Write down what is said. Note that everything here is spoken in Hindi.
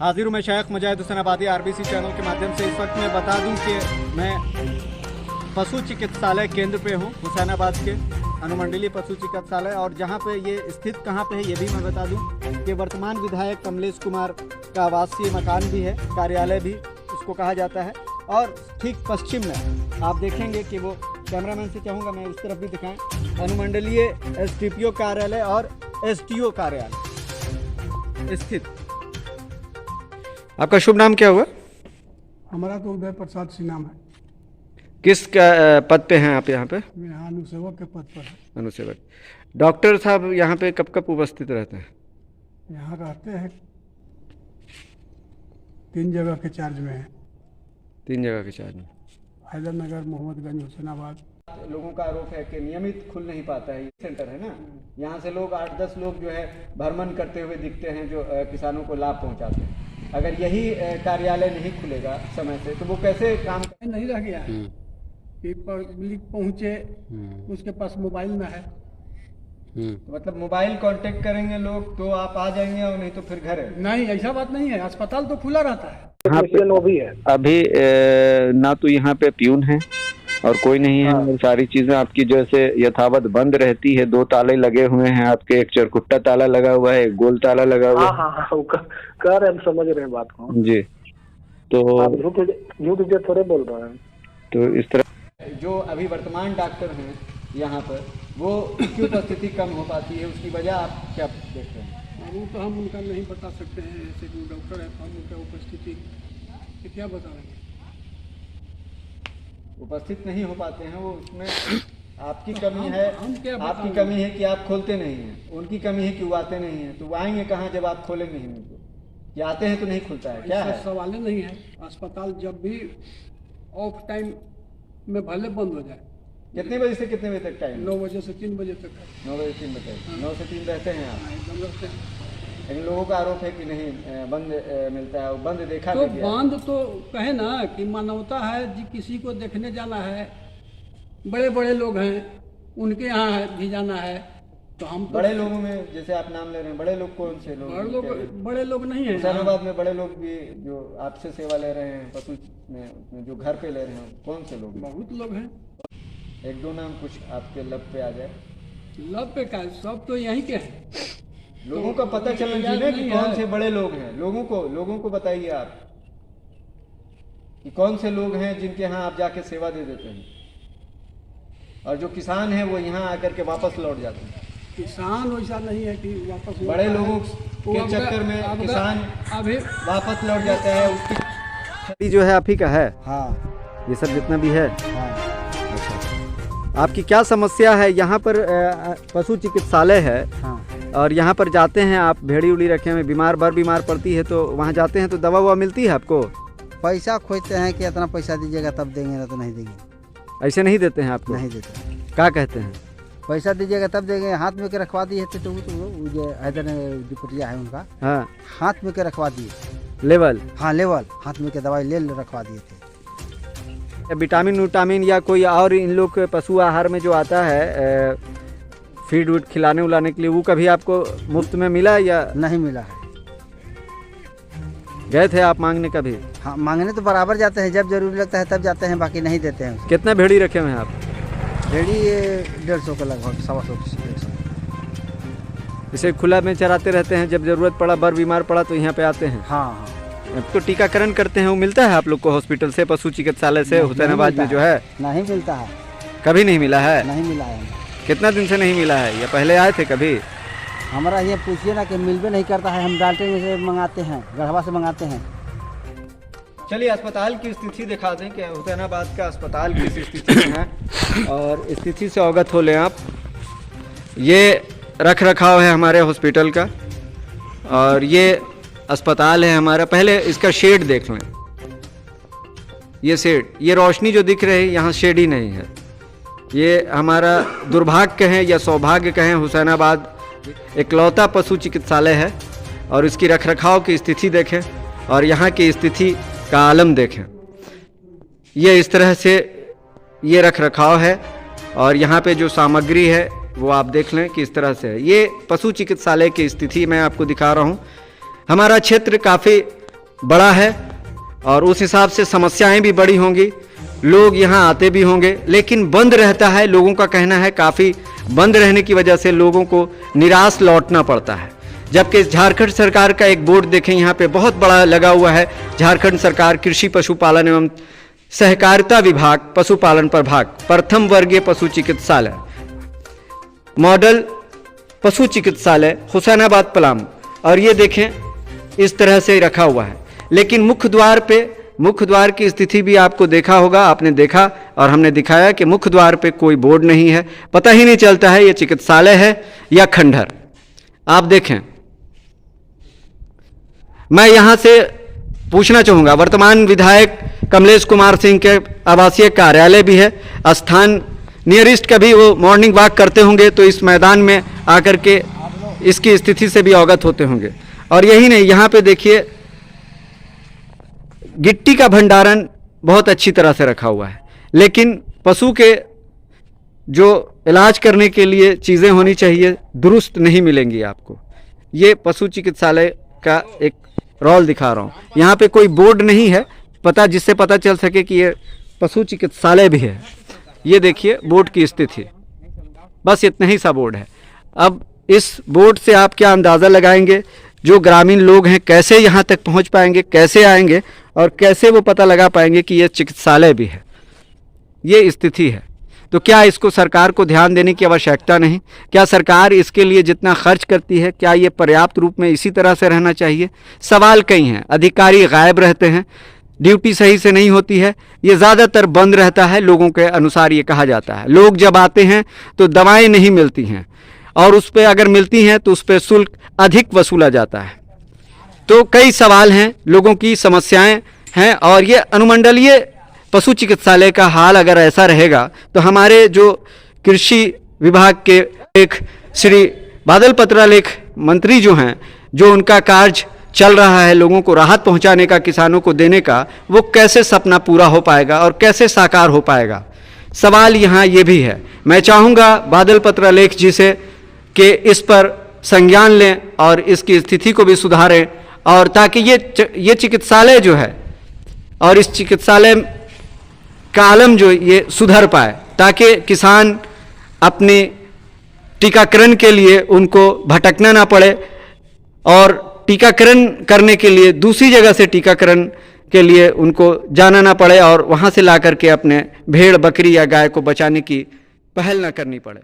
हाजिर हूँ मैं शेख मुजाहिद हुसैनाबादी आरबीसी चैनल के माध्यम से। इस वक्त मैं बता दूं कि मैं पशु चिकित्सालय केंद्र पे हूँ, हुसैनाबाद के अनुमंडलीय पशु चिकित्सालय। और जहाँ पे ये स्थित कहाँ पे है ये भी मैं बता दूं कि वर्तमान विधायक कमलेश कुमार का आवासीय मकान भी है, कार्यालय भी इसको कहा जाता है। और ठीक पश्चिम में आप देखेंगे कि वो कैमरामैन से चाहूँगा मैं इस तरफ भी दिखाएं, अनुमंडलीय एसडीपीओ कार्यालय और एसडीओ कार्यालय स्थित। आपका शुभ नाम क्या हुआ? हमारा तो उदय प्रसाद सिंह नाम है। किस पद पे हैं आप यहाँ पे? मैं यहाँ अनुसेवक के पद पर है। अनुसेवक। डॉक्टर साहब यहाँ पे कब कब उपस्थित रहते हैं? यहाँ रहते हैं 3 जगह के चार्ज में है। 3 जगह के चार्ज में, हैदरनगर, मोहम्मदगंज, हुसैनाबाद। लोगों का आरोप है कि नियमित खुल नहीं पाता है ये सेंटर, है ना। यहाँ से लोग 8-10 लोग जो है भ्रमण करते हुए दिखते हैं जो किसानों को लाभ पहुँचाते हैं। अगर यही कार्यालय नहीं खुलेगा समय से तो वो कैसे काम नहीं रह गया है कि पब्लिक पहुँचे, उसके पास मोबाइल में है। तो मतलब मोबाइल कांटेक्ट करेंगे लोग तो आप आ जाएंगे और नहीं तो फिर घर है? नहीं, ऐसा बात नहीं है, अस्पताल तो खुला रहता है। यहाँ पे वो भी है अभी ना तो यहाँ पे प्यून है और कोई नहीं है। और सारी चीजें आपकी जैसे यथावत बंद रहती है। 2 ताले लगे हुए हैं आपके, एक चरकुट्टा ताला लगा हुआ है, एक गोल ताला लगा हुआ है। हाँ, कह रहे हम समझ रहे हैं बात को जी। तो झूठ थोड़े बोल रहे हैं। तो इस तरह जो अभी वर्तमान डॉक्टर हैं यहाँ पर वो क्यों उपस्थिति कम हो पाती है, उसकी वजह आप क्या देख रहे हैं? वो तो हम उनका नहीं बता सकते हैं, ऐसे कोई डॉक्टर है तो हम उनका उपस्थिति क्या बताएंगे। उपस्थित नहीं हो पाते हैं वो, उसमें आपकी कमी है। आपकी बताएंगे? कमी है कि आप खोलते नहीं हैं, उनकी कमी है कि वो आते नहीं हैं। तो वो आएंगे कहाँ जब आप खोलेंगे ही नहीं? तो कि आते हैं तो नहीं खुलता है, क्या है? सवाल नहीं है। अस्पताल जब भी ऑफ टाइम में भले बंद हो जाए। कितने बजे से कितने बजे तक टाइम? 9 बजे से 3 बजे तक है। 9 बजे 3 बजे तक। 9 से 3 रहते हैं आप? एकदम रहते हैं। लेकिन लोगों का आरोप है कि नहीं बंद मिलता है। बंद देखा तो गया बंद तो कहे ना कि मानवता है जी, किसी को देखने जाना है, बड़े बड़े लोग हैं उनके यहाँ भी जाना है तो हम तो बड़े लोगों में जैसे आप नाम ले रहे हैं, बड़े लोग कौन से लोग? बड़े लोग नहीं है। हुसैनाबाद में बड़े लोग भी जो आपसे सेवा ले रहे हैं पशु में जो घर पे ले रहे हैं, कौन से लोग? बहुत लोग हैं। 1-2 नाम कुछ आपके लब पे आ जाए। लब पे का सब तो यहीं के हैं। लोगों का पता चलना चाहिए कि कौन से बड़े लोग हैं। लोगों को बताइए आप कि कौन से लोग हैं जिनके यहाँ आप जाके सेवा दे देते हैं और जो किसान हैं वो यहाँ आकर के वापस लौट जाते हैं। किसान वैसा नहीं है कि वापस, बड़े लोगों के चक्कर में किसान अभी वापस लौट जाता है। उसकी जो है आप ही का है? हाँ, ये सब जितना भी है। हाँ। अच्छा, आपकी क्या समस्या है? यहाँ पर पशु चिकित्सालय है। हाँ। और यहाँ पर जाते हैं आप, भेड़ी उड़ी रखे हुए, बीमार पड़ती है तो वहाँ जाते हैं तो दवा ववा मिलती है आपको? पैसा खोजते हैं कि इतना पैसा दीजिएगा तब देंगे, ना तो नहीं देंगे। ऐसे नहीं देते हैं आपको? नहीं देते। क्या कहते हैं? पैसा दीजिएगा तब देंगे। हाथ में के रखवा दिए थे तो वो जो हैदर दुपटिया है उनका, हाँ, हाथ में के रखवा दिए। लेवल? हाँ, लेवल हाथ में के दवाई ले रखवा दिए थे। विटामिन या कोई और इन लोग के पशु आहार में जो आता है फीड वूड खिलाने उलाने के लिए, वो कभी आपको मुफ्त में मिला या नहीं मिला है? गए थे आप मांगने कभी? हाँ, मांगने तो बराबर जाते हैं, जब जरूरी लगता है तब जाते हैं, बाकी नहीं देते हैं। कितना भेड़ी रखे हुए हैं आप? भेड़ी 150 के लगभग, 125-150। इसे खुला में चराते रहते हैं, जब जरूरत पड़ा, बर बीमार पड़ा तो यहाँ पे आते हैं? हाँ। तो टीकाकरण करते हैं, वो मिलता है आप लोग को हॉस्पिटल से, पशु चिकित्सालय से हुसैनाबाद में जो है? नहीं मिलता है। कभी नहीं मिला है? नहीं मिला है। कितना दिन से नहीं मिला है? या पहले आए थे कभी? हमारा ये पूछिए ना कि मिलबे नहीं करता है। हम डाल्टे में से मंगाते हैं, गढ़वा से मंगाते हैं। चलिए अस्पताल की स्थिति दिखा दें कि हुसैनाबाद का अस्पताल किस स्थिति में है और स्थिति से अवगत हो लें आप। ये रख रखाव है हमारे हॉस्पिटल का और ये अस्पताल है हमारा। पहले इसका शेड देख लें। ये शेड, ये रोशनी जो दिख रही है यहाँ शेड ही नहीं है। ये हमारा दुर्भाग्य कहें या सौभाग्य कहें, हुसैनाबाद इकलौता पशु चिकित्सालय है और इसकी रखरखाव की स्थिति देखें और यहाँ की स्थिति का आलम देखें। ये इस तरह से ये रखरखाव है और यहाँ पे जो सामग्री है वो आप देख लें कि इस तरह से है। ये पशु चिकित्सालय की स्थिति मैं आपको दिखा रहा हूँ। हमारा क्षेत्र काफ़ी बड़ा है और उस हिसाब से समस्याएं भी बड़ी होंगी, लोग यहाँ आते भी होंगे, लेकिन बंद रहता है। लोगों का कहना है काफ़ी बंद रहने की वजह से लोगों को निराश लौटना पड़ता है। जबकि झारखंड सरकार का एक बोर्ड देखें, यहाँ पे बहुत बड़ा लगा हुआ है, झारखंड सरकार कृषि पशुपालन एवं सहकारिता विभाग पशुपालन प्रभाग प्रथम वर्गीय पशु चिकित्सालय मॉडल पशु चिकित्सालय हुसैनाबाद पलामू। और ये देखें इस तरह से रखा हुआ है। लेकिन मुख्य द्वार की स्थिति भी आपको देखा होगा, आपने देखा और हमने दिखाया कि मुख्य द्वार पे कोई बोर्ड नहीं है, पता ही नहीं चलता है ये चिकित्सालय है या खंडहर। आप देखें, मैं यहां से पूछना चाहूंगा, वर्तमान विधायक कमलेश कुमार सिंह के आवासीय कार्यालय भी है, स्थान नियरेस्ट कभी वो मॉर्निंग वॉक करते होंगे तो इस मैदान में आकर के इसकी स्थिति से भी अवगत होते होंगे। और यही नहीं, यहाँ पे देखिए गिट्टी का भंडारण बहुत अच्छी तरह से रखा हुआ है, लेकिन पशु के जो इलाज करने के लिए चीज़ें होनी चाहिए दुरुस्त नहीं मिलेंगी आपको। ये पशु चिकित्सालय का एक रोल दिखा रहा हूँ। यहाँ पे कोई बोर्ड नहीं है जिससे पता चल सके कि ये पशु चिकित्सालय भी है। ये देखिए बोर्ड की स्थिति, बस इतना ही सा बोर्ड है। अब इस बोर्ड से आप क्या अंदाज़ा लगाएंगे, जो ग्रामीण लोग हैं कैसे यहाँ तक पहुँच पाएंगे, कैसे आएंगे और कैसे वो पता लगा पाएंगे कि ये चिकित्सालय भी है। ये स्थिति है। तो क्या इसको सरकार को ध्यान देने की आवश्यकता नहीं? क्या सरकार इसके लिए जितना खर्च करती है क्या ये पर्याप्त रूप में इसी तरह से रहना चाहिए? सवाल कई हैं। अधिकारी गायब रहते हैं, ड्यूटी सही से नहीं होती है, ये ज़्यादातर बंद रहता है, लोगों के अनुसार ये कहा जाता है। लोग जब आते हैं तो दवाएं नहीं मिलती हैं और उस पर अगर मिलती हैं तो उस पर शुल्क अधिक वसूला जाता है। तो कई सवाल हैं, लोगों की समस्याएं हैं और ये अनुमंडलीय पशु चिकित्सालय का हाल अगर ऐसा रहेगा तो हमारे जो कृषि विभाग के एक श्री बादल पत्रालेख मंत्री जो हैं, जो उनका कार्य चल रहा है लोगों को राहत पहुंचाने का, किसानों को देने का, वो कैसे सपना पूरा हो पाएगा और कैसे साकार हो पाएगा? सवाल यहाँ ये भी है। मैं चाहूँगा बादल पत्रालेख जी से कि इस पर संज्ञान लें और इसकी स्थिति को भी सुधारें, और ताकि ये चिकित्सालय जो है और इस चिकित्सालय का आलम जो ये सुधर पाए, ताकि किसान अपने टीकाकरण के लिए उनको भटकना ना पड़े और टीकाकरण करने के लिए दूसरी जगह से टीकाकरण के लिए उनको जाना ना पड़े और वहाँ से ला करके अपने भेड़ बकरी या गाय को बचाने की पहल ना करनी पड़े।